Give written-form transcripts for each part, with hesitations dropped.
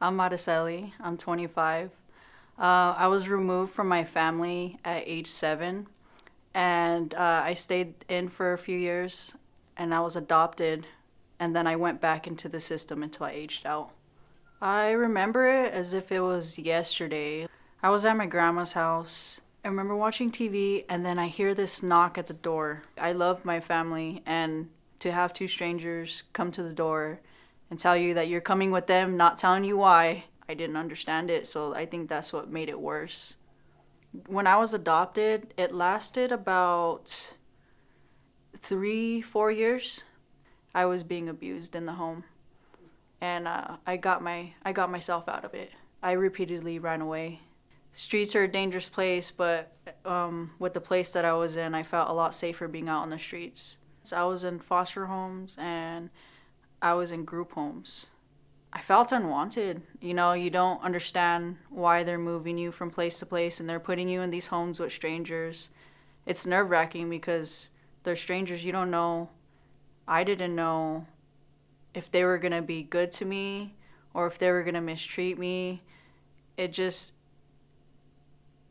I'm Aracely. I'm 25. I was removed from my family at age 7, and I stayed in for a few years, and I was adopted, and then I went back into the system until I aged out. I remember it as if it was yesterday. I was at my grandma's house. I remember watching TV, and then I hear this knock at the door. I love my family, and to have two strangers come to the door and tell you that you're coming with them, not telling you why, I didn't understand it, so I think that's what made it worse. When I was adopted, it lasted about 3-4 years. I was being abused in the home, and I got myself out of it. I repeatedly ran away. Streets are a dangerous place, but with the place that I was in, I felt a lot safer being out on the streets. So I was in foster homes and I was in group homes. I felt unwanted. You know, you don't understand why they're moving you from place to place and they're putting you in these homes with strangers. It's nerve-wracking because they're strangers. You don't know. I didn't know if they were going to be good to me or if they were going to mistreat me.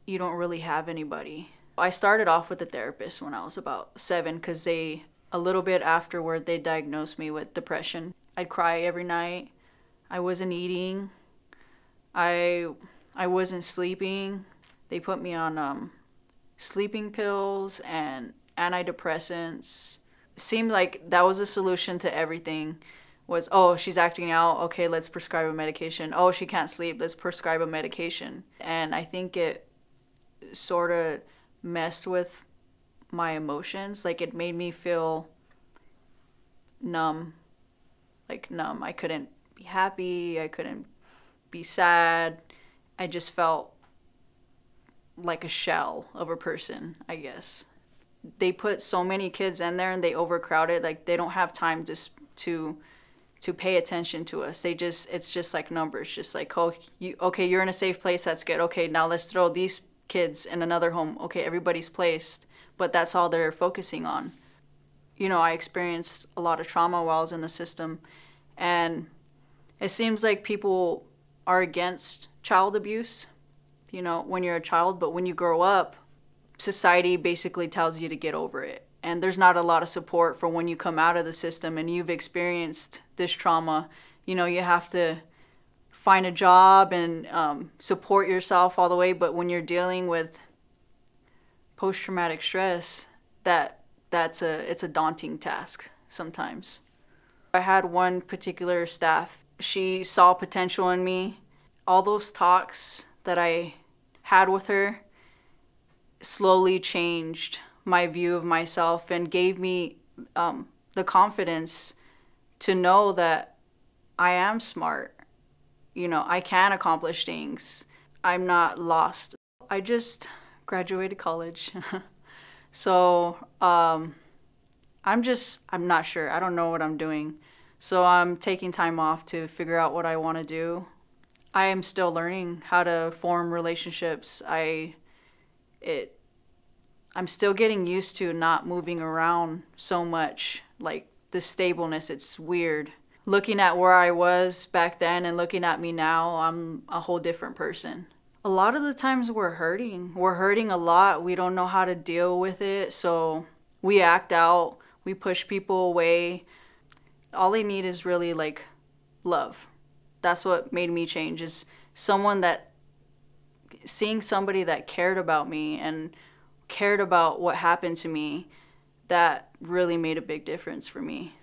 You don't really have anybody. I started off with a therapist when I was about 7 because a little bit afterward, they diagnosed me with depression. I'd cry every night. I wasn't eating. I wasn't sleeping. They put me on sleeping pills and antidepressants. It seemed like that was a solution to everything. Was, oh, she's acting out, okay, let's prescribe a medication. Oh, she can't sleep, let's prescribe a medication. And I think it sort of messed with my emotions. Like, it made me feel numb. Like, numb. I couldn't be happy, I couldn't be sad. I just felt like a shell of a person, I guess. They put so many kids in there and they overcrowd it. Like, they don't have time to pay attention to us. It's just like numbers. Just like, oh, okay, you're in a safe place, that's good. Okay, now let's throw these kids in another home. Okay, everybody's placed, but that's all they're focusing on. You know, I experienced a lot of trauma while I was in the system, and it seems like people are against child abuse, you know, when you're a child, but when you grow up, society basically tells you to get over it. And there's not a lot of support for when you come out of the system and you've experienced this trauma. You know, you have to find a job and support yourself all the way. But when you're dealing with post-traumatic stress, it's a daunting task sometimes. I had one particular staff. She saw potential in me. All those talks that I had with her slowly changed my view of myself and gave me the confidence to know that I am smart. You know, I can accomplish things. I'm not lost. I just graduated college. So I'm not sure. I don't know what I'm doing. So I'm taking time off to figure out what I want to do. I am still learning how to form relationships. I'm still getting used to not moving around so much, like the stableness. It's weird. Looking at where I was back then and looking at me now, I'm a whole different person. A lot of the times we're hurting. We're hurting a lot. We don't know how to deal with it, so we act out. We push people away. All they need is really like love. That's what made me change, is seeing somebody that cared about me and cared about what happened to me. That really made a big difference for me.